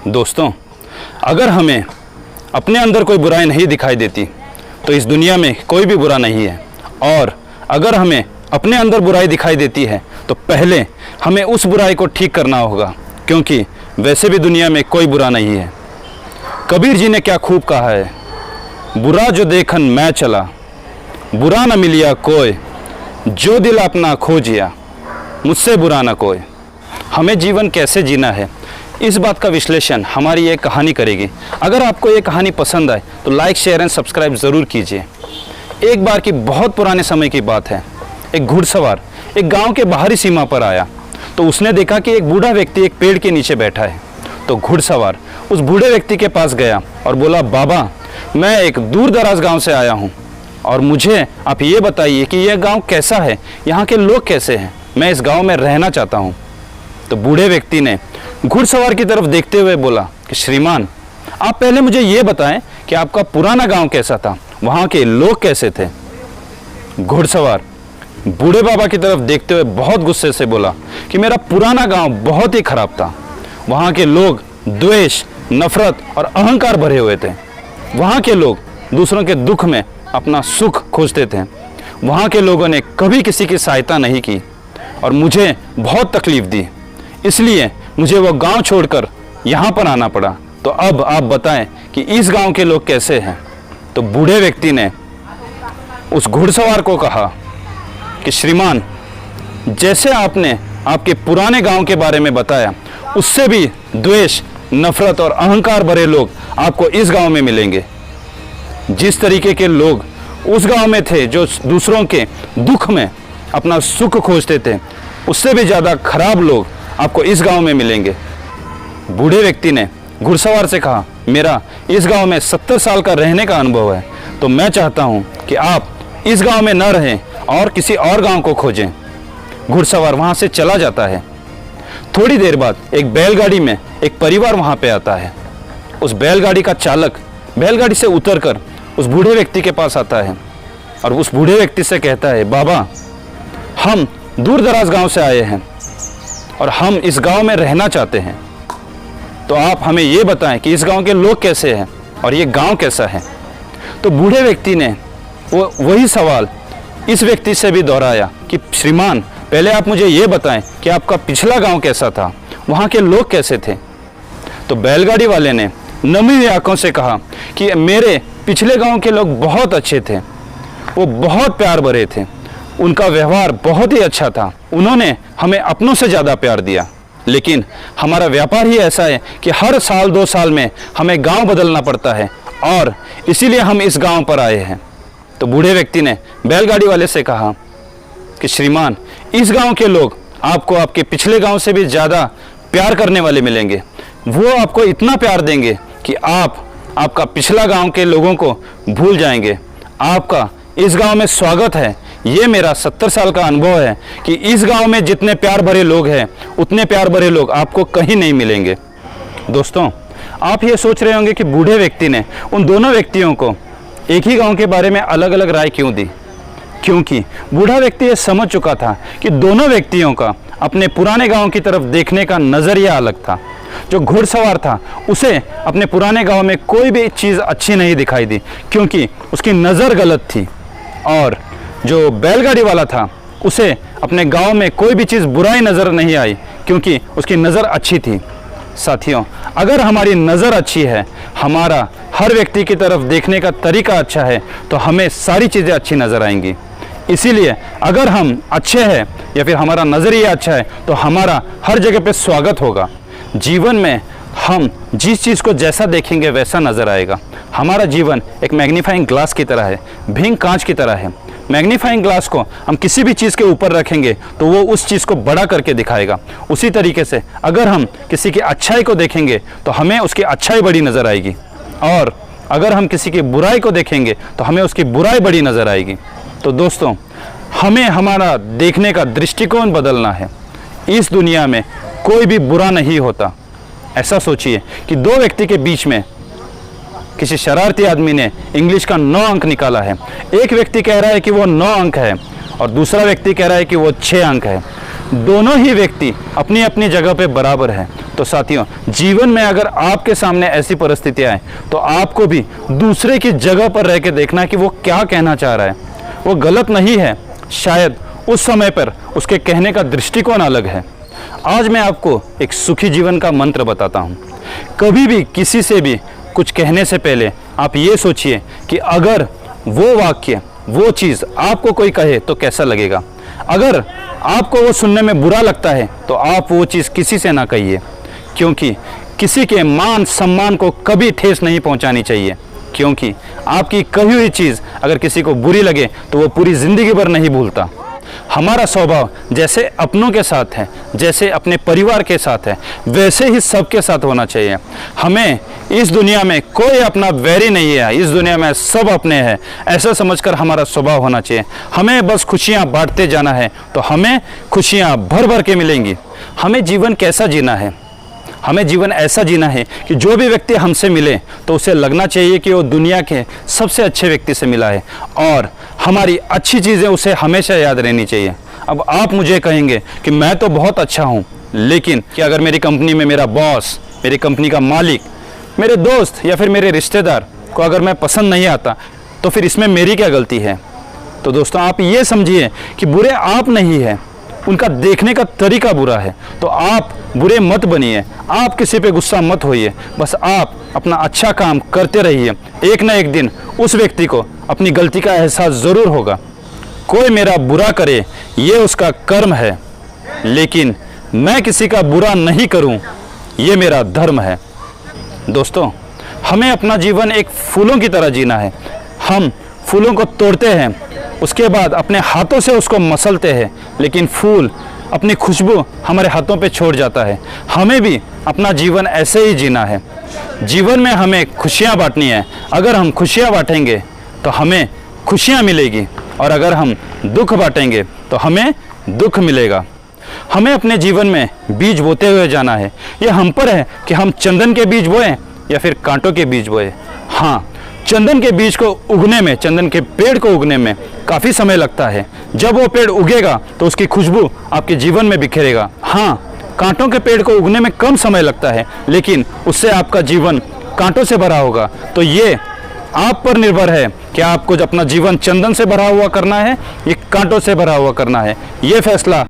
दोस्तों, अगर हमें अपने अंदर कोई बुराई नहीं दिखाई देती तो इस दुनिया में कोई भी बुरा नहीं है, और अगर हमें अपने अंदर बुराई दिखाई देती है तो पहले हमें उस बुराई को ठीक करना होगा, क्योंकि वैसे भी दुनिया में कोई बुरा नहीं है। कबीर जी ने क्या खूब कहा है, बुरा जो देखन मैं चला, बुरा न मिलिया कोई, जो दिल अपना खोजिया, मुझसे बुरा न कोई। हमें जीवन कैसे जीना है, इस बात का विश्लेषण हमारी ये कहानी करेगी। अगर आपको ये कहानी पसंद आए तो लाइक, शेयर एंड सब्सक्राइब ज़रूर कीजिए। एक बार की बहुत पुराने समय की बात है। एक घुड़सवार एक गांव के बाहरी सीमा पर आया तो उसने देखा कि एक बूढ़ा व्यक्ति एक पेड़ के नीचे बैठा है। तो घुड़सवार उस बूढ़े व्यक्ति के पास गया और बोला, बाबा, मैं एक दूर दराज गाँव से आया हूँ और मुझे आप ये बताइए कि यह गाँव कैसा है, यहाँ के लोग कैसे हैं, मैं इस गाँव में रहना चाहता हूँ। तो बूढ़े व्यक्ति ने घुड़सवार की तरफ देखते हुए बोला कि श्रीमान, आप पहले मुझे ये बताएं कि आपका पुराना गांव कैसा था, वहां के लोग कैसे थे। घुड़सवार बूढ़े बाबा की तरफ देखते हुए बहुत गुस्से से बोला कि मेरा पुराना गांव बहुत ही खराब था। वहां के लोग द्वेष, नफरत और अहंकार भरे हुए थे। वहां के लोग दूसरों के दुख में अपना सुख खोजते थे। वहां के लोगों ने कभी किसी की सहायता नहीं की और मुझे बहुत तकलीफ दी, इसलिए मुझे वो गांव छोड़कर यहाँ पर आना पड़ा। तो अब आप बताएं कि इस गांव के लोग कैसे हैं। तो बूढ़े व्यक्ति ने उस घुड़सवार को कहा कि श्रीमान, जैसे आपने आपके पुराने गांव के बारे में बताया, उससे भी द्वेष, नफरत और अहंकार भरे लोग आपको इस गांव में मिलेंगे। जिस तरीके के लोग उस गांव में थे जो दूसरों के दुख में अपना सुख खोजते थे, उससे भी ज़्यादा खराब लोग आपको इस गांव में मिलेंगे। बूढ़े व्यक्ति ने घुड़सवार से कहा, मेरा इस गांव में 70 साल का रहने का अनुभव है, तो मैं चाहता हूं कि आप इस गांव में न रहें और किसी और गांव को खोजें। घुड़सवार वहां से चला जाता है। थोड़ी देर बाद एक बैलगाड़ी में एक परिवार वहां पे आता है। उस बैलगाड़ी का चालक बैलगाड़ी से उतरकर उस बूढ़े व्यक्ति के पास आता है और उस बूढ़े व्यक्ति से कहता है, बाबा, हम दूर दराज गांव से आए हैं और हम इस गांव में रहना चाहते हैं, तो आप हमें ये बताएं कि इस गांव के लोग कैसे हैं और ये गांव कैसा है। तो बूढ़े व्यक्ति ने वही सवाल इस व्यक्ति से भी दोहराया कि श्रीमान, पहले आप मुझे ये बताएं कि आपका पिछला गांव कैसा था, वहाँ के लोग कैसे थे। तो बैलगाड़ी वाले ने नमी हुई आंखों से कहा कि मेरे पिछले गांव के लोग बहुत अच्छे थे, वो बहुत प्यार भरे थे, उनका व्यवहार बहुत ही अच्छा था, उन्होंने हमें अपनों से ज़्यादा प्यार दिया। लेकिन हमारा व्यापार ही ऐसा है कि हर साल 2 साल में हमें गांव बदलना पड़ता है और इसीलिए हम इस गांव पर आए हैं। तो बूढ़े व्यक्ति ने बैलगाड़ी वाले से कहा कि श्रीमान, इस गांव के लोग आपको आपके पिछले गांव से भी ज़्यादा प्यार करने वाले मिलेंगे। वो आपको इतना प्यार देंगे कि आपका पिछला गांव के लोगों को भूल जाएंगे। आपका इस गांव में स्वागत है। ये मेरा 70 साल का अनुभव है कि इस गांव में जितने प्यार भरे लोग हैं, उतने प्यार भरे लोग आपको कहीं नहीं मिलेंगे। दोस्तों, आप ये सोच रहे होंगे कि बूढ़े व्यक्ति ने उन दोनों व्यक्तियों को एक ही गांव के बारे में अलग अलग राय क्यों दी। क्योंकि बूढ़ा व्यक्ति ये समझ चुका था कि दोनों व्यक्तियों का अपने पुराने गांव की तरफ देखने का नज़रिया अलग था। जो घुड़सवार था, उसे अपने पुराने गांव में कोई भी चीज़ अच्छी नहीं दिखाई दी क्योंकि उसकी नज़र गलत थी, और जो बैलगाड़ी वाला था, उसे अपने गांव में कोई भी चीज़ बुराई नज़र नहीं आई क्योंकि उसकी नज़र अच्छी थी। साथियों, अगर हमारी नज़र अच्छी है, हमारा हर व्यक्ति की तरफ देखने का तरीका अच्छा है, तो हमें सारी चीज़ें अच्छी नज़र आएंगी। इसीलिए अगर हम अच्छे हैं या फिर हमारा नज़रिया अच्छा है, तो हमारा हर जगह पे स्वागत होगा। जीवन में हम जिस चीज़ को जैसा देखेंगे वैसा नज़र आएगा। हमारा जीवन एक मैग्नीफाइंग ग्लास की तरह है, भींग कांच की तरह है। मैग्नीफाइंग ग्लास को हम किसी भी चीज़ के ऊपर रखेंगे तो वो उस चीज़ को बड़ा करके दिखाएगा। उसी तरीके से अगर हम किसी की अच्छाई को देखेंगे तो हमें उसकी अच्छाई बड़ी नज़र आएगी, और अगर हम किसी की बुराई को देखेंगे तो हमें उसकी बुराई बड़ी नज़र आएगी। तो दोस्तों, हमें हमारा देखने का दृष्टिकोण बदलना है। इस दुनिया में कोई भी बुरा नहीं होता। ऐसा सोचिए कि 2 व्यक्ति के बीच में किसी शरारती आदमी ने इंग्लिश का 9 अंक निकाला है। एक व्यक्ति कह रहा है कि वो 9 अंक है और दूसरा व्यक्ति कह रहा है कि वो 6 अंक है। दोनों ही व्यक्ति अपनी अपनी जगह पे बराबर है। तो साथियों, जीवन में अगर आपके सामने ऐसी परिस्थितियां आए तो आपको भी दूसरे की जगह पर रह के देखना कि वो क्या कहना चाह रहा है। वो गलत नहीं है, शायद उस समय पर उसके कहने का दृष्टिकोण अलग है। आज मैं आपको एक सुखी जीवन का मंत्र बताता हूँ। कभी भी किसी से भी कुछ कहने से पहले आप ये सोचिए कि अगर वो वाक्य, वो चीज़ आपको कोई कहे तो कैसा लगेगा। अगर आपको वो सुनने में बुरा लगता है तो आप वो चीज़ किसी से ना कहिए, क्योंकि किसी के मान सम्मान को कभी ठेस नहीं पहुंचानी चाहिए। क्योंकि आपकी कही हुई चीज़ अगर किसी को बुरी लगे तो वो पूरी ज़िंदगी भर नहीं भूलता। हमारा स्वभाव जैसे अपनों के साथ है, जैसे अपने परिवार के साथ है, वैसे ही सबके साथ होना चाहिए। हमें इस दुनिया में कोई अपना वैरी नहीं है, इस दुनिया में सब अपने हैं, ऐसा समझकर हमारा स्वभाव होना चाहिए। हमें बस खुशियाँ बांटते जाना है तो हमें खुशियाँ भर भर के मिलेंगी। हमें जीवन कैसा जीना है? हमें जीवन ऐसा जीना है कि जो भी व्यक्ति हमसे मिले तो उसे लगना चाहिए कि वो दुनिया के सबसे अच्छे व्यक्ति से मिला है और हमारी अच्छी चीज़ें उसे हमेशा याद रहनी चाहिए। अब आप मुझे कहेंगे कि मैं तो बहुत अच्छा हूँ, लेकिन कि अगर मेरी कंपनी में मेरा बॉस, मेरी कंपनी का मालिक, मेरे दोस्त या फिर मेरे रिश्तेदार को अगर मैं पसंद नहीं आता तो फिर इसमें मेरी क्या गलती है? तो दोस्तों, आप ये समझिए कि बुरे आप नहीं हैं, उनका देखने का तरीका बुरा है। तो आप बुरे मत बनिए, आप किसी पे गुस्सा मत होइए, बस आप अपना अच्छा काम करते रहिए। एक ना एक दिन उस व्यक्ति को अपनी गलती का एहसास ज़रूर होगा। कोई मेरा बुरा करे ये उसका कर्म है, लेकिन मैं किसी का बुरा नहीं करूं ये मेरा धर्म है। दोस्तों, हमें अपना जीवन एक फूलों की तरह जीना है। हम फूलों को तोड़ते हैं, उसके बाद अपने हाथों से उसको मसलते हैं, लेकिन फूल अपनी खुशबू हमारे हाथों पे छोड़ जाता है। हमें भी अपना जीवन ऐसे ही जीना है। जीवन में हमें खुशियाँ बांटनी है। अगर हम खुशियाँ बांटेंगे तो हमें खुशियाँ मिलेगी, और अगर हम दुख बांटेंगे तो हमें दुख मिलेगा। हमें अपने जीवन में बीज बोते हुए जाना है। ये हम पर है कि हम चंदन के बीज बोएं या फिर कांटों के बीज बोएं। हाँ, चंदन के बीज को उगने में, चंदन के पेड़ को उगने में काफ़ी समय लगता है। जब वो पेड़ उगेगा तो उसकी खुशबू आपके जीवन में बिखेरेगा। हाँ, कांटों के पेड़ को उगने में कम समय लगता है, लेकिन उससे आपका जीवन कांटों से भरा होगा। तो ये आप पर निर्भर है कि आपको अपना जीवन चंदन से भरा हुआ करना है या कांटों से भरा हुआ करना है। ये फैसला